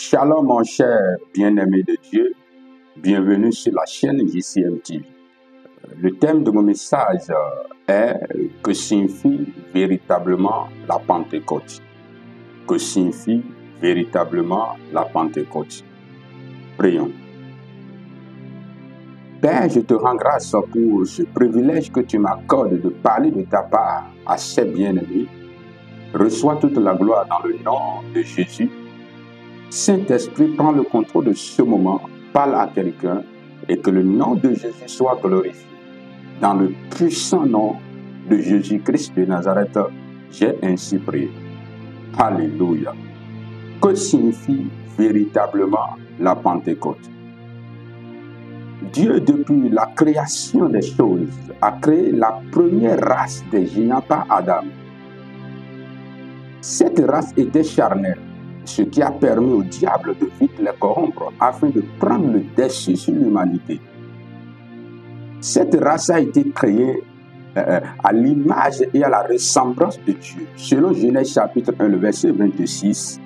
Shalom mon cher bien-aimé de Dieu, bienvenue sur la chaîne JCM TV. Le thème de mon message est « Que signifie véritablement la Pentecôte ?» Que signifie véritablement la Pentecôte? Prions. Père, je te rends grâce pour ce privilège que tu m'accordes de parler de ta part à ces bien-aimés. Reçois toute la gloire dans le nom de Jésus. Saint-Esprit, prends le contrôle de ce moment, parle à quelqu'un et que le nom de Jésus soit glorifié. Dans le puissant nom de Jésus-Christ de Nazareth, j'ai ainsi prié. Alléluia. Que signifie véritablement la Pentecôte? Dieu, depuis la création des choses, a créé la première race des géants par Adam. Cette race était charnelle, ce qui a permis au diable de vite les corrompre afin de prendre le dessus sur l'humanité. Cette race a été créée à l'image et à la ressemblance de Dieu, selon Genèse chapitre 1, le verset 26.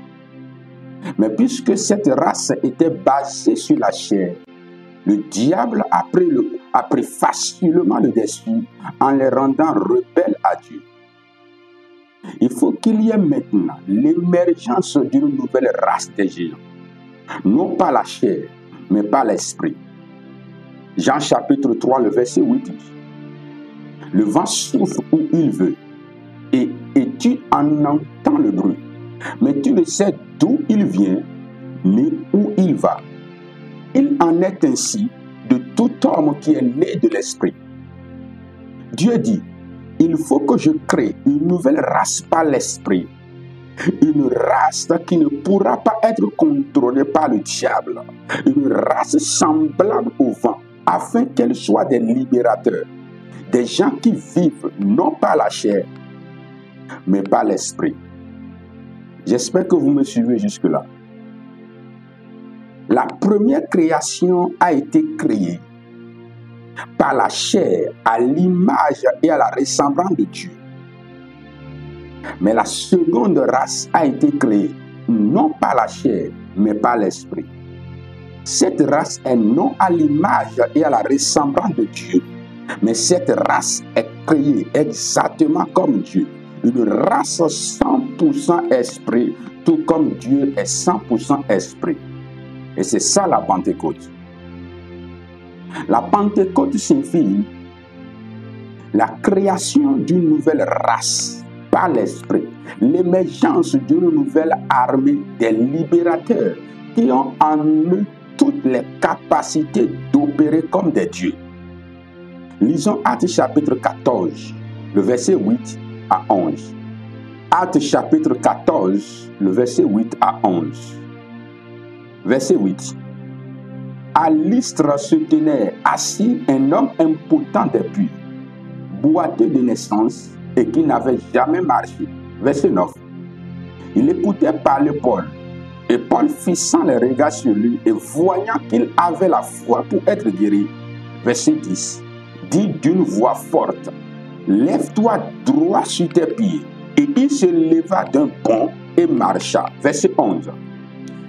Mais puisque cette race était basée sur la chair, le diable a pris facilement le dessus en les rendant rebelles à Dieu. Il faut qu'il y ait maintenant l'émergence d'une nouvelle race des géants, non pas la chair, mais par l'esprit. Jean chapitre 3, le verset 8 dit: le vent souffle où il veut, et tu en entends le bruit, mais tu ne sais d'où il vient, ni où il va. Il en est ainsi de tout homme qui est né de l'esprit. Dieu dit: il faut que je crée une nouvelle race par l'esprit, une race qui ne pourra pas être contrôlée par le diable, une race semblable au vent, afin qu'elle soit des libérateurs, des gens qui vivent non par la chair, mais par l'esprit. J'espère que vous me suivez jusque-là. La première création a été créée par la chair, à l'image et à la ressemblance de Dieu. Mais la seconde race a été créée, non par la chair, mais par l'esprit. Cette race est non à l'image et à la ressemblance de Dieu, mais cette race est créée exactement comme Dieu. Une race 100% esprit, tout comme Dieu est 100% esprit. Et c'est ça la Pentecôte. La Pentecôte signifie la création d'une nouvelle race par l'esprit, l'émergence d'une nouvelle armée des libérateurs qui ont en eux toutes les capacités d'opérer comme des dieux. Lisons Actes chapitre 14, le verset 8 à 11. Actes chapitre 14, le verset 8 à 11. Verset 8. À Lystre se tenait assis un homme impotent depuis, boiteux de naissance et qui n'avait jamais marché. Verset 9. Il écoutait parler Paul, et Paul fixant les regards sur lui et voyant qu'il avait la foi pour être guéri. Verset 10. Dit d'une voix forte: lève-toi droit sur tes pieds. Et il se leva d'un bond et marcha. Verset 11.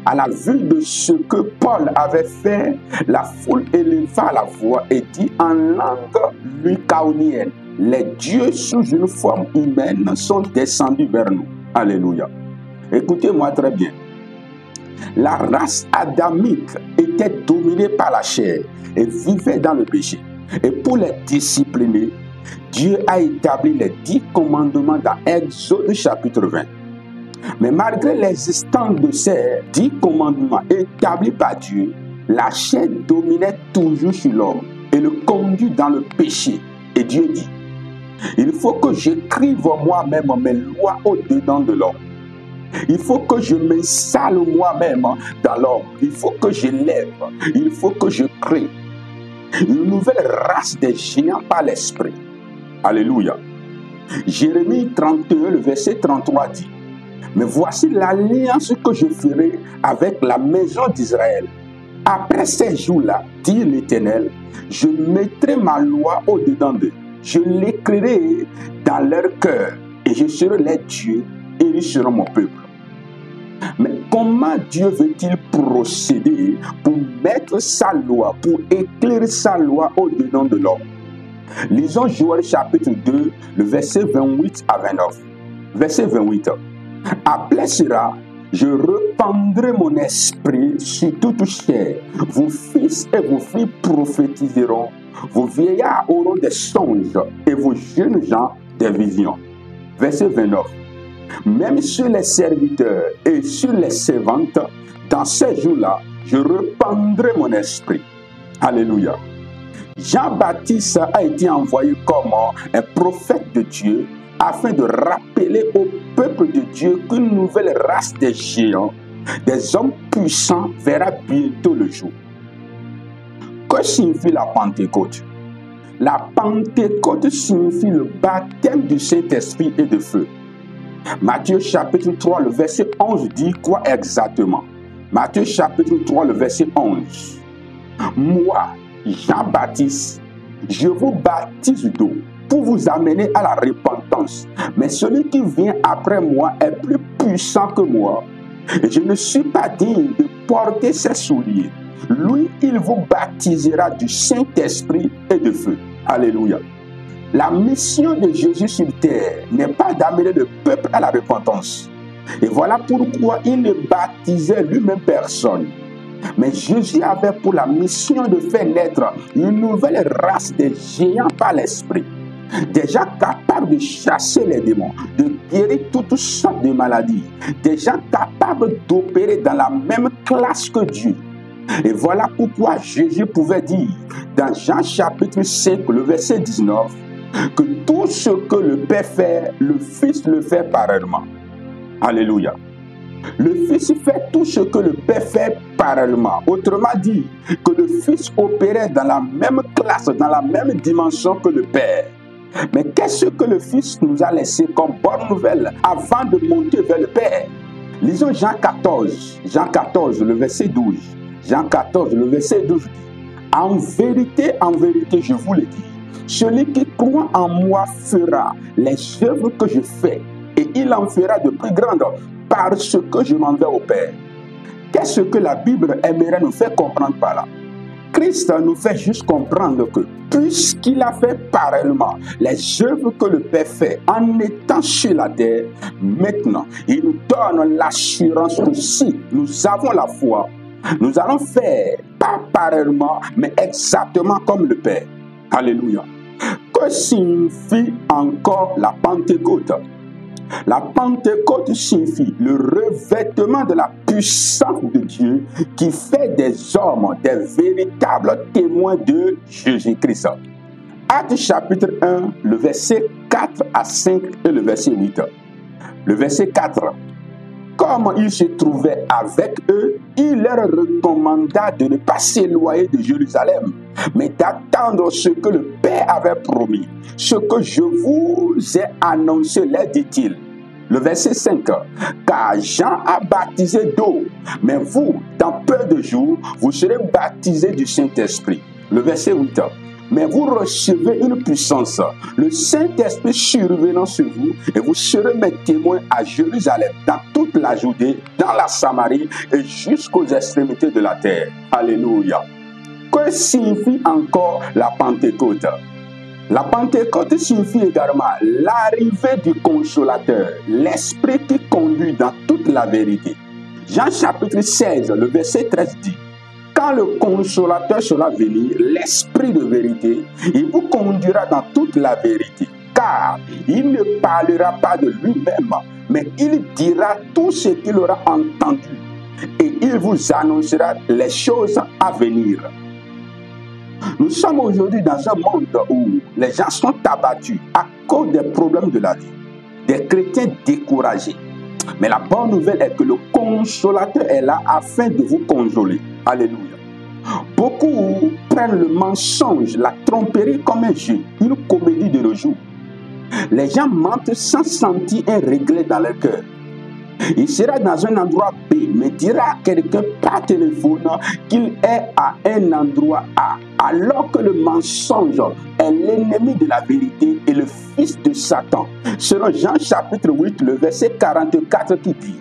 À la vue de ce que Paul avait fait, la foule éleva la voix et dit en langue lycaonienne: les dieux sous une forme humaine sont descendus vers nous. Alléluia. Écoutez-moi très bien. La race adamique était dominée par la chair et vivait dans le péché. Et pour les discipliner, Dieu a établi les 10 commandements dans Exode chapitre 20. Mais malgré l'existence de ces 10 commandements établis par Dieu, la chair dominait toujours sur l'homme et le conduit dans le péché. Et Dieu dit: il faut que j'écrive moi-même mes lois au-dedans de l'homme. Il faut que je m'installe moi-même dans l'homme. Il faut que je lève. Il faut que je crée une nouvelle race des géants par l'esprit. Alléluia. Jérémie 31, le verset 33 dit: mais voici l'alliance que je ferai avec la maison d'Israël. Après ces jours-là, dit l'Éternel, je mettrai ma loi au-dedans d'eux. Je l'écrirai dans leur cœur et je serai leur Dieu et ils seront mon peuple. Mais comment Dieu veut-il procéder pour mettre sa loi, pour éclairer sa loi au-dedans de l'homme? Lisons Joël chapitre 2, le verset 28 à 29. Verset 28. Après cela, je répandrai mon esprit sur toute chair. Vos fils et vos filles prophétiseront. Vos vieillards auront des songes et vos jeunes gens des visions. Verset 29. Même sur les serviteurs et sur les servantes, dans ces jours-là, je répandrai mon esprit. Alléluia. Jean-Baptiste a été envoyé comme un prophète de Dieu afin de rappeler au peuple de Dieu qu'une nouvelle race des géants, des hommes puissants, verra bientôt le jour. Que signifie la Pentecôte? La Pentecôte signifie le baptême du Saint-Esprit et de feu. Matthieu chapitre 3, le verset 11 dit quoi exactement? Matthieu chapitre 3, le verset 11. Moi, Jean-Baptiste, je vous baptise d'eau pour vous amener à la repentance. Mais celui qui vient après moi est plus puissant que moi. Et je ne suis pas digne de porter ses souliers. Lui, il vous baptisera du Saint-Esprit et de feu. Alléluia. La mission de Jésus sur terre n'est pas d'amener le peuple à la repentance. Et voilà pourquoi il ne baptisait lui-même personne. Mais Jésus avait pour la mission de faire naître une nouvelle race de géants par l'Esprit, déjà capables de chasser les démons, de guérir toutes sortes de maladies, déjà capables d'opérer dans la même classe que Dieu. Et voilà pourquoi Jésus pouvait dire dans Jean chapitre 5, le verset 19, que tout ce que le Père fait, le Fils le fait pareillement. Alléluia. Le Fils fait tout ce que le Père fait parallèlement. Autrement dit, que le Fils opérait dans la même classe, dans la même dimension que le Père. Mais qu'est-ce que le Fils nous a laissé comme bonne nouvelle avant de monter vers le Père? Lisons Jean 14, le verset 12. Jean 14, le verset 12 dit, en vérité, je vous le dis, celui qui croit en moi fera les œuvres que je fais, et il en fera de plus grandes, parce que je m'en vais au Père. Qu'est-ce que la Bible aimerait nous faire comprendre par là? Christ nous fait juste comprendre que, puisqu'il a fait pareillement les œuvres que le Père fait en étant sur la terre, maintenant, il nous donne l'assurance que si nous avons la foi, nous allons faire, pas pareillement, mais exactement comme le Père. Alléluia. Que signifie encore la Pentecôte? La Pentecôte signifie le revêtement de la puissance de Dieu qui fait des hommes des véritables témoins de Jésus-Christ. Actes chapitre 1, le verset 4 à 5 et le verset 8. Le verset 4. Comme il se trouvait avec eux, il leur recommanda de ne pas s'éloigner de Jérusalem, mais d'attendre ce que le Père avait promis. Ce que je vous ai annoncé, leur dit-il. Le verset 5. Car Jean a baptisé d'eau, mais vous, dans peu de jours, vous serez baptisés du Saint-Esprit. Le verset 8. Mais vous recevez une puissance, le Saint-Esprit survenant sur vous, et vous serez mes témoins à Jérusalem, dans toute la Judée, dans la Samarie et jusqu'aux extrémités de la terre. Alléluia. Que signifie encore la Pentecôte? La Pentecôte signifie également l'arrivée du Consolateur, l'Esprit qui conduit dans toute la vérité. Jean chapitre 16, le verset 13 dit, quand le Consolateur sera venu, l'Esprit de vérité, il vous conduira dans toute la vérité, car il ne parlera pas de lui-même, mais il dira tout ce qu'il aura entendu, et il vous annoncera les choses à venir. Nous sommes aujourd'hui dans un monde où les gens sont abattus à cause des problèmes de la vie, des chrétiens découragés. Mais la bonne nouvelle est que le Consolateur est là afin de vous consoler. Alléluia. Beaucoup prennent le mensonge, la tromperie comme un jeu, une comédie de nos jours. Les gens mentent sans sentir un regret dans leur cœur. Il sera dans un endroit B, mais dira à quelqu'un par téléphone qu'il est à un endroit A, alors que le mensonge est l'ennemi de la vérité et le fils de Satan. Selon Jean chapitre 8, le verset 44 qui dit,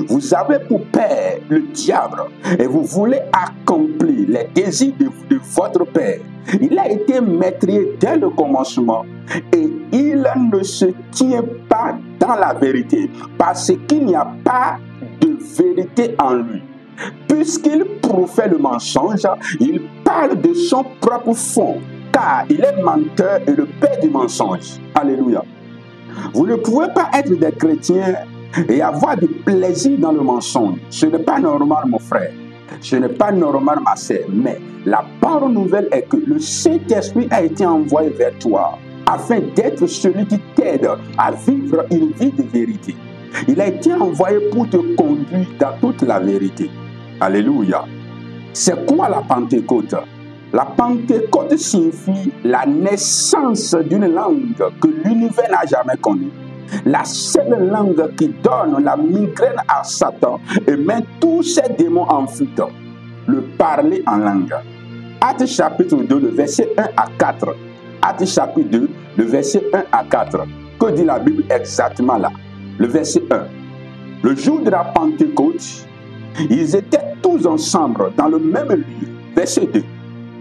Vous avez pour père le diable et vous voulez accomplir les désirs de votre père. Il a été maîtrisé dès le commencement et il ne se tient pas dans la vérité parce qu'il n'y a pas de vérité en lui. Puisqu'il profère le mensonge, il parle de son propre fond, car il est menteur et le père du mensonge. Alléluia. Vous ne pouvez pas être des chrétiens et avoir du plaisir dans le mensonge. Ce n'est pas normal, mon frère. Ce n'est pas normal, ma sœur. Mais la bonne nouvelle est que le Saint-Esprit a été envoyé vers toi afin d'être celui qui t'aide à vivre une vie de vérité. Il a été envoyé pour te conduire dans toute la vérité. Alléluia. C'est quoi la Pentecôte? La Pentecôte signifie la naissance d'une langue que l'univers n'a jamais connue. La seule langue qui donne la migraine à Satan et met tous ses démons en fuite. Le parler en langue. Actes chapitre 2, le verset 1 à 4. Actes chapitre 2, le verset 1 à 4. Que dit la Bible exactement là? Le verset 1. Le jour de la Pentecôte, ils étaient tous ensemble dans le même lieu. Verset 2.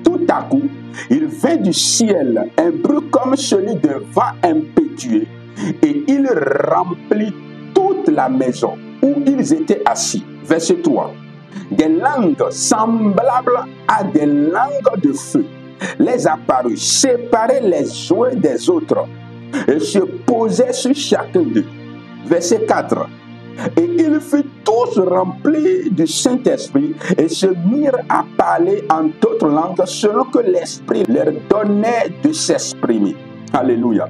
Tout à coup, il vint du ciel un bruit comme celui d'un vent impétueux et il remplit toute la maison où ils étaient assis. Verset 3. Des langues semblables à des langues de feu les apparut, séparées les uns des autres et se posaient sur chacun d'eux. Verset 4. Et ils furent tous remplis du Saint-Esprit et se mirent à parler en d'autres langues selon que l'Esprit leur donnait de s'exprimer. Alléluia.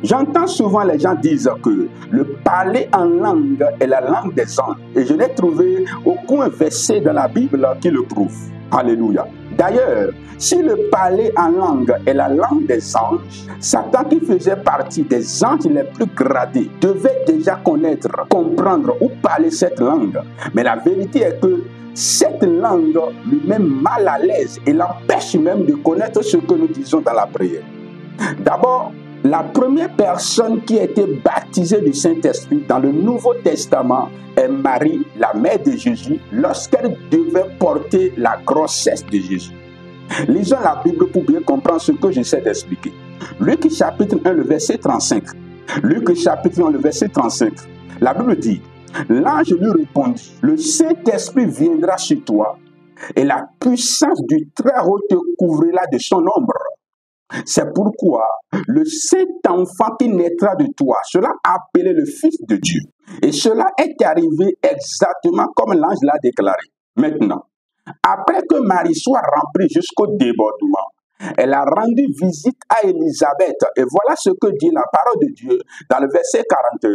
J'entends souvent les gens dire que le parler en langue est la langue des anges. Et je n'ai trouvé aucun verset dans la Bible qui le prouve. Alléluia. D'ailleurs, si le parler en langue est la langue des anges, Satan, qui faisait partie des anges les plus gradés, devait déjà connaître, comprendre ou parler cette langue. Mais la vérité est que cette langue lui met mal à l'aise et l'empêche même de connaître ce que nous disons dans la prière. D'abord, la première personne qui a été baptisée du Saint-Esprit dans le Nouveau Testament est Marie, la mère de Jésus, lorsqu'elle devait porter la grossesse de Jésus. Lisons la Bible pour bien comprendre ce que j'essaie d'expliquer. Luc chapitre 1, le verset 35. Luc chapitre 1, le verset 35. La Bible dit, l'ange lui répondit, le Saint-Esprit viendra sur toi et la puissance du Très-Haut te couvrira de son ombre. C'est pourquoi le Saint-Enfant qui naîtra de toi sera appelé le Fils de Dieu. Et cela est arrivé exactement comme l'ange l'a déclaré. Maintenant, après que Marie soit remplie jusqu'au débordement, elle a rendu visite à Élisabeth. Et voilà ce que dit la parole de Dieu dans le verset 41.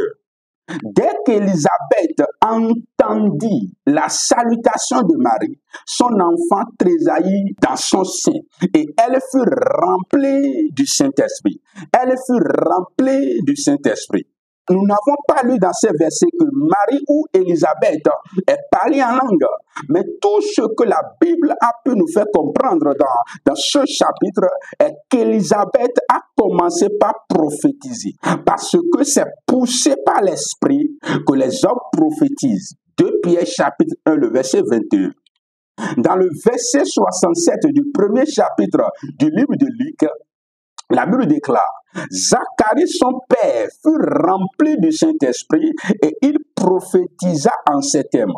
Dès qu'Élisabeth entendit la salutation de Marie, son enfant tressaillit dans son sein et elle fut remplie du Saint-Esprit. Elle fut remplie du Saint-Esprit. Nous n'avons pas lu dans ces versets que Marie ou Élisabeth est parlé en langue. Mais tout ce que la Bible a pu nous faire comprendre dans ce chapitre est qu'Élisabeth a commencé par prophétiser. Parce que c'est poussé par l'Esprit que les hommes prophétisent. 2 Pierre chapitre 1, le verset 21. Dans le verset 67 du premier chapitre du livre de Luc, la Bible déclare, Zacharie, son père, fut rempli du Saint-Esprit et il prophétisa en ces termes.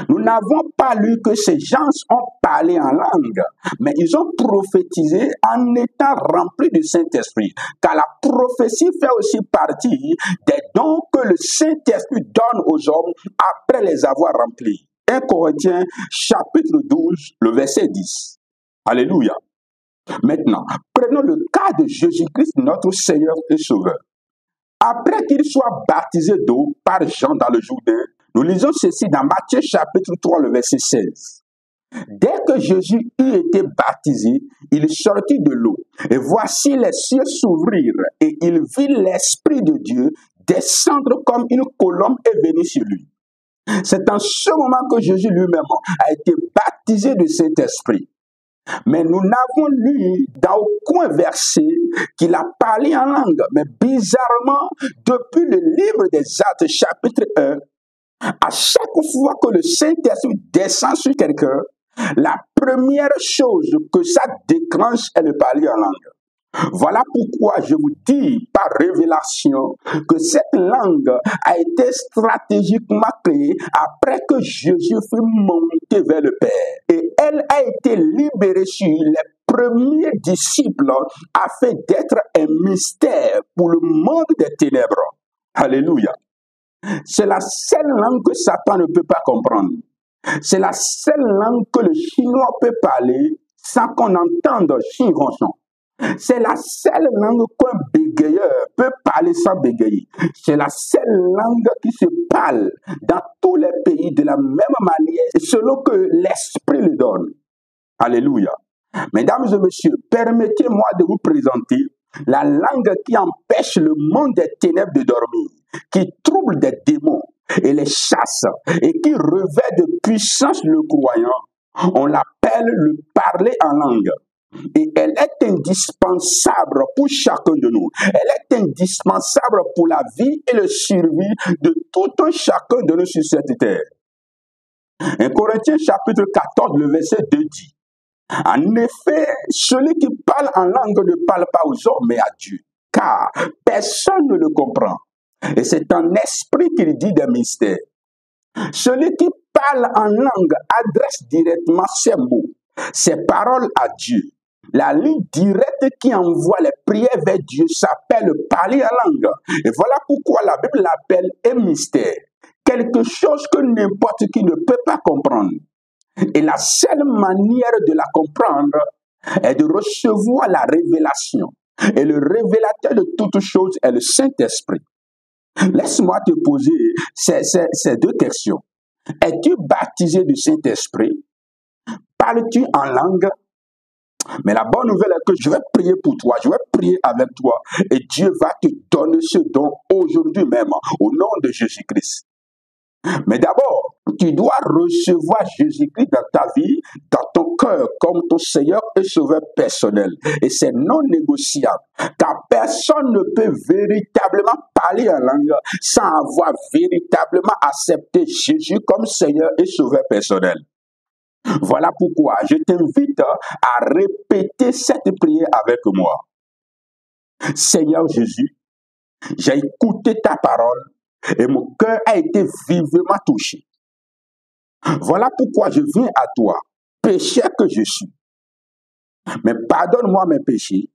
Nous n'avons pas lu que ces gens ont parlé en langue, mais ils ont prophétisé en étant remplis du Saint-Esprit. Car la prophétie fait aussi partie des dons que le Saint-Esprit donne aux hommes après les avoir remplis. 1 Corinthiens chapitre 12, le verset 10. Alléluia. Maintenant, prenons le cas de Jésus-Christ, notre Seigneur et Sauveur. Après qu'il soit baptisé d'eau par Jean dans le Jourdain, nous lisons ceci dans Matthieu chapitre 3, le verset 16. Dès que Jésus eut été baptisé, il sortit de l'eau. Et voici les cieux s'ouvrirent et il vit l'Esprit de Dieu descendre comme une colombe et venir sur lui. C'est en ce moment que Jésus lui-même a été baptisé du Saint-Esprit. Mais nous n'avons lu dans aucun verset qu'il a parlé en langue. Mais bizarrement, depuis le livre des Actes chapitre 1, À chaque fois que le Saint-Esprit descend sur quelqu'un, la première chose que ça déclenche est de parler en langue. Voilà pourquoi je vous dis par révélation que cette langue a été stratégiquement créée après que Jésus fut monté vers le Père. Et elle a été libérée sur les premiers disciples afin d'être un mystère pour le monde des ténèbres. Alléluia. C'est la seule langue que Satan ne peut pas comprendre. C'est la seule langue que le chinois peut parler sans qu'on entende Shingonson. C'est la seule langue qu'un bégayeur peut parler sans bégayer. C'est la seule langue qui se parle dans tous les pays de la même manière, selon que l'Esprit le donne. Alléluia. Mesdames et messieurs, permettez-moi de vous présenter la langue qui empêche le monde des ténèbres de dormir, qui trouble des démons et les chasse, et qui revêt de puissance le croyant. On l'appelle le parler en langue. Et elle est indispensable pour chacun de nous. Elle est indispensable pour la vie et le survie de tout un chacun de nous sur cette terre. 1 Corinthiens chapitre 14, le verset 2 dit: en effet, celui qui parle en langue ne parle pas aux hommes, mais à Dieu, car personne ne le comprend. Et c'est en esprit qu'il dit des mystères. Celui qui parle en langue adresse directement ses mots, ses paroles à Dieu. La ligne directe qui envoie les prières vers Dieu s'appelle parler en langue. Et voilà pourquoi la Bible l'appelle un mystère. Quelque chose que n'importe qui ne peut pas comprendre. Et la seule manière de la comprendre est de recevoir la révélation. Et le révélateur de toutes choses est le Saint-Esprit. Laisse-moi te poser ces deux questions. Es-tu baptisé du Saint-Esprit? Parles-tu en langue? Mais la bonne nouvelle est que je vais prier pour toi, je vais prier avec toi et Dieu va te donner ce don aujourd'hui même au nom de Jésus-Christ. Mais d'abord, tu dois recevoir Jésus-Christ dans ta vie, dans ton cœur, comme ton Seigneur et Sauveur personnel. Et c'est non négociable, car personne ne peut véritablement parler en langue sans avoir véritablement accepté Jésus comme Seigneur et Sauveur personnel. Voilà pourquoi je t'invite à répéter cette prière avec moi. Seigneur Jésus, j'ai écouté ta parole et mon cœur a été vivement touché. Voilà pourquoi je viens à toi, pécheur que je suis. Mais pardonne-moi mes péchés,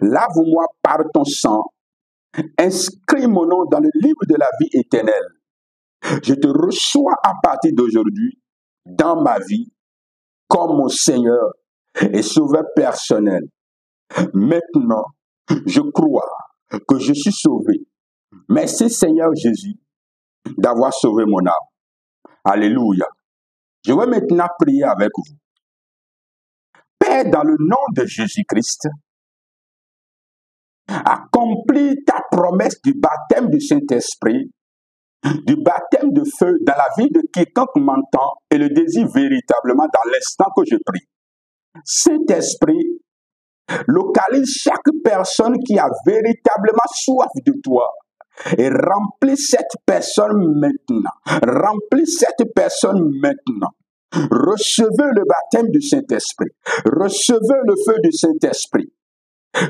lave-moi par ton sang, inscris mon nom dans le livre de la vie éternelle. Je te reçois à partir d'aujourd'hui dans ma vie comme mon Seigneur et Sauveur personnel. Maintenant, je crois que je suis sauvé. Merci Seigneur Jésus d'avoir sauvé mon âme. Alléluia. Je vais maintenant prier avec vous. Père, dans le nom de Jésus-Christ, accomplis ta promesse du baptême du Saint-Esprit, du baptême de feu dans la vie de quiconque m'entend et le désire véritablement dans l'instant que je prie. Saint-Esprit, localise chaque personne qui a véritablement soif de toi et remplis cette personne maintenant. Remplis cette personne maintenant. Recevez le baptême du Saint-Esprit. Recevez le feu du Saint-Esprit.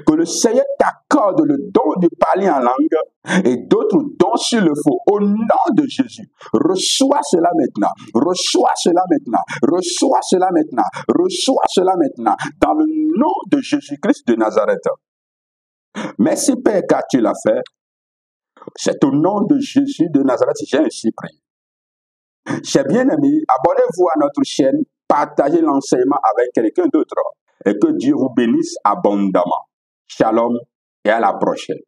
Que le Seigneur t'accorde le don de parler en langue et d'autres dons s'il le faut. Au nom de Jésus, reçois cela maintenant. Reçois cela maintenant. Reçois cela maintenant. Reçois cela maintenant. Dans le nom de Jésus-Christ de Nazareth. Merci Père car tu l'as fait. C'est au nom de Jésus de Nazareth que j'ai ainsi prié. Chers bien-aimés, abonnez-vous à notre chaîne, partagez l'enseignement avec quelqu'un d'autre et que Dieu vous bénisse abondamment. Shalom et à la prochaine.